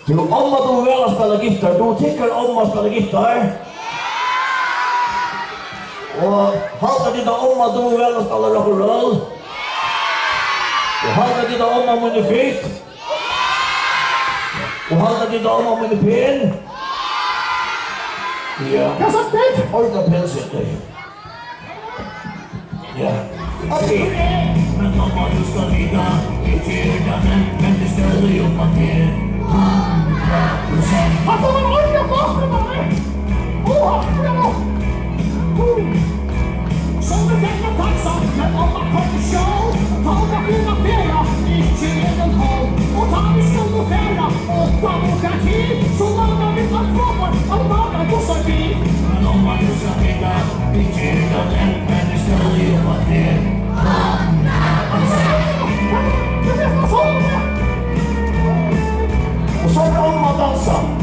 Du, om att du vill spela gitarr, du tycker om att spela gitarr. Och halta dina om att du vill spela rock'n'roll. Och halta dina om att man är fit. Och halta dina om att man är pen. Ja. Jag sa det! Orka pensitter. Ja. Okej. Men mamma, du ska ligga i kyrkan, men det ställer ju upp att det Alltså man orkar bakom mig! Som en jävla taxa, men om man kommer show tar man skilda fela i sin egen håll. Och tar vi skuld och fälla, 8 månader tid, så landar vi allt frågor, all magar går förbi. Men mamma, du ska ligga i kyrkan, men det ställer ju upp att det Det är nästan så! Och så om att dansa.